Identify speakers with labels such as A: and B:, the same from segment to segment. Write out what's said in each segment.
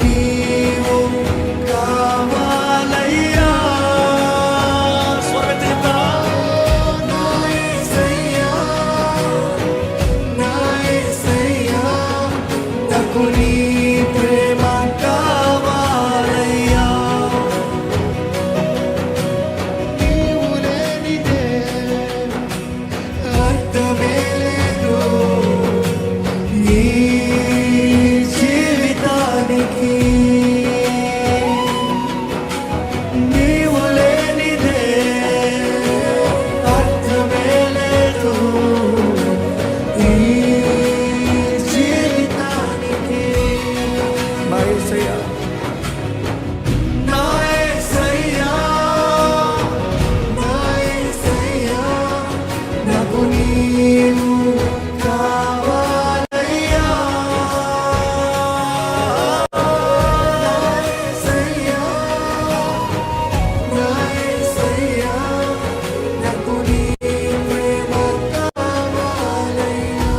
A: నీవు కావాలయ్యా. స్వరమెత్తి చెప్తారా? నా యేసయ్యా, నా యేసయ్యా, నాకు నీ ప్రేమ కావాలయ్యా. నీవు లేనిదే అర్థమే లేదు నీ జీవితానికి. నీవు లేనిదే అర్థమే లేదు నీ జీవితానికి. నా యేసయ్యా, నా యేసయ్యా, నా యేసయ్యా, నాకు నీవు కావాలయ్యా. నా యేసయ్యా, నా యేసయ్యా, నాకు నీ ప్రేమ కావాలయ్యా.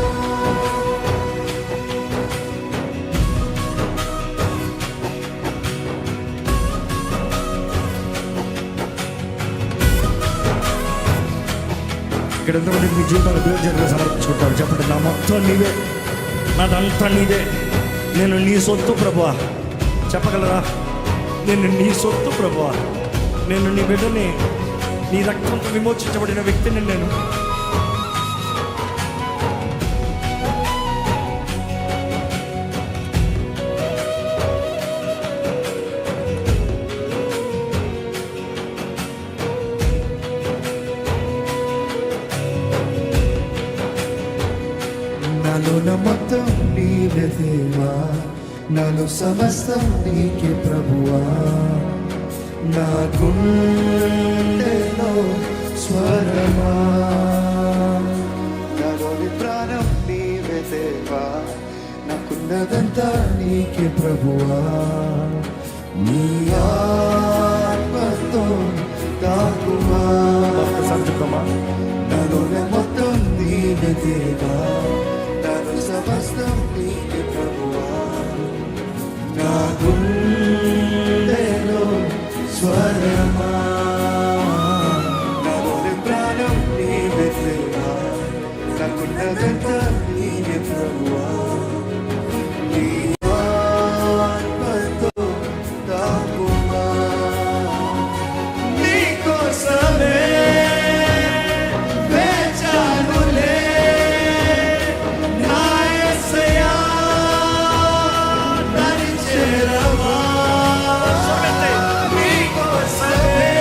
A: ఇక్కడ ఎంతమంది మీ జీవితాలు దేవుని చేతిలో సమర్పించుకుంటారు? చెప్పండి. నా మొత్తం నీవే, నాదంతా నీదే, నేను నీ సొత్తు ప్రభువా. చెప్పగలరా? నేను నీ సొత్తు ప్రభువా, నేను నీ బిడ్డని, నీ రక్తంతో విమోచించబడిన వ్యక్తిని నేను. నాలో మొత్తం నీవే దేవా, నాలో సమస్తం నీకే ప్రభువా. నా గుండెలో స్వరమా, నాలోని ప్రాణం నీవే దేవా, నాకున్నదంతా నీకే ప్రభువా. నీ ఆత్మతో తాకుమా, నాలోని మొత్తం నీవే దేవా, నాలో సమస్తం నీకే ప్రభువా. నా గుండెలో స్వరమా, నాలోని ప్రాణం నీవే దేవా, నాకున్నదంతా నీకే ప్రభువా. నీ ఆత్మతో తాకుమా, నీ కోసమే వేచానులే. నా యేసయ్యా, దరి చేరవా. నీ కోసమే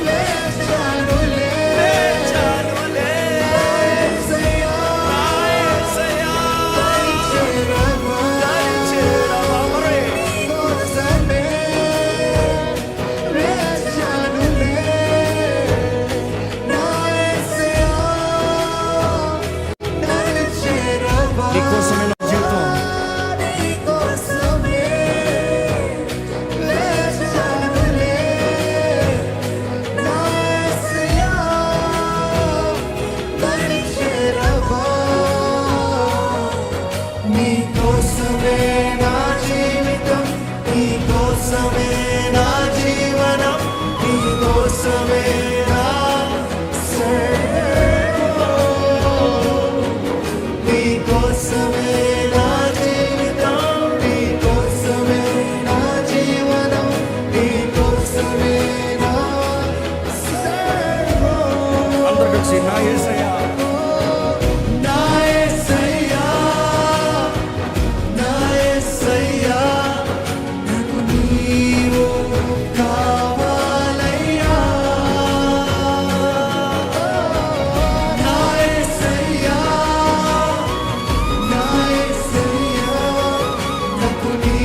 A: వేచానులే, వేచానులే. నా యేసయ్యా, నా యేసయ్యా, దరి చేరవా, దరి చేరవా. మరి నీ కోసమే వేచానులే. నా యేసయ్యా, దరి చేరవా. నీ కోసమే నా జీవితం, నీ కోసమే వేచానులే. నా యేసయ్యా, దరి చేరవా. నీ కోసమే నా జీవితం, నీ కోసమే నా జీవనం, నీ కోసమే నా సర్వం. నీ కోసమే నా జీవితం, నీ కోసమే నా జీవనం, నీ కోసమే నా సర్వం. అందరూ కలిసి నా యేసయ్యా, నా యేసయ్యా, నా యేసయ్యా, నాకు నీవు కావాలయ్యా. నా యేసయ్యా, నా యేసయ్యా, నాకు నీ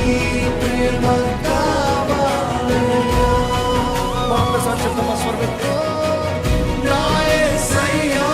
A: ప్రేమ కావాలయ్యా. ఒక్కసారి చెప్తామా? స్వరమెత్తి. నా యేసయ్యా,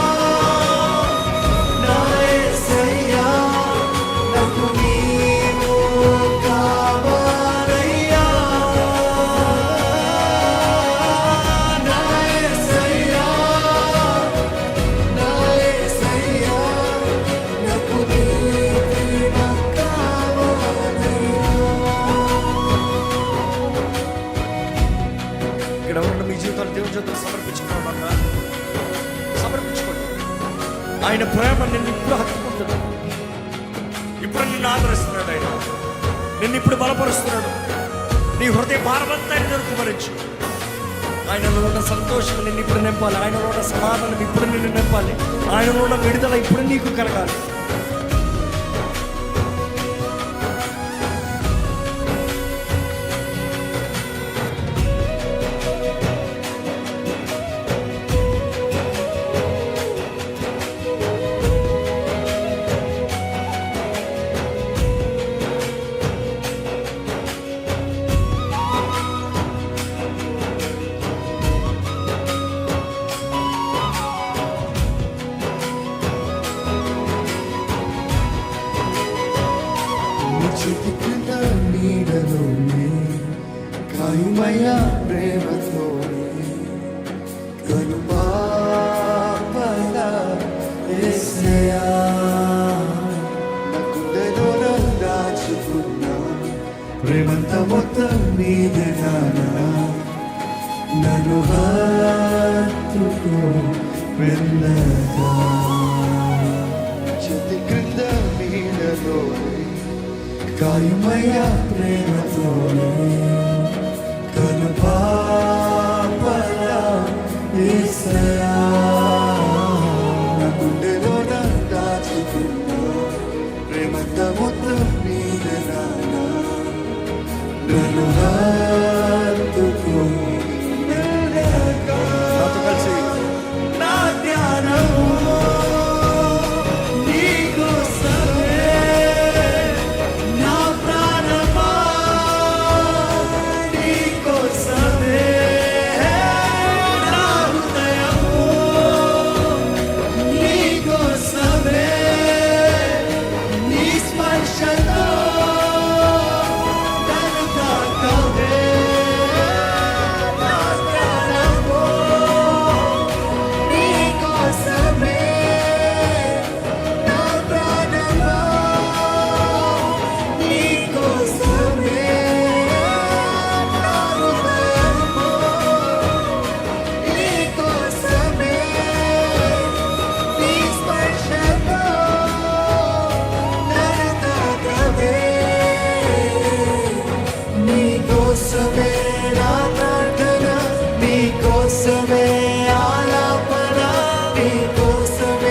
A: ఆయన ప్రేమ నిన్ను ఇప్పుడు హత్తుకుంటున్నాడు. ఇప్పుడు నిన్ను ఆదరిస్తున్నాడు. ఆయన నిన్ను ఇప్పుడు బలపరుస్తున్నాడు. నీ హృదయ భారమంతా కుమరించు. ఆయనలో ఉన్న సంతోషం నిన్ను ఇప్పుడు నింపాలి. ఆయనలో ఉన్న సమాధానం ఇప్పుడు నిన్ను నింపాలి. ఆయనలో ఉన్న విడుదల ఇప్పుడు నీకు కలగాలి.
B: చితికిన నీడలోనే కాయుమయ ప్రేమతోనే కనుపాపల యేసయ్యా నా గుండెలో దాచుకున్న ప్రేమంతా మొత్తం నీదే నాన్నా నన్ను హత్తుకో వెళ్ళగా చితి క్రింద నీడలోనే కాయుమయ ప్రేమతోనే కనుపాపల యేసయ్యా నా గుండెలో దాచుకున్న ప్రేమంతా మొత్తం నీదే నాన్నా నన్ను హత్తుకో వెళ్ళగా. నాతో కలిసి నా ధ్యానము నీకోసమే ఆలాపన, నీకోసమే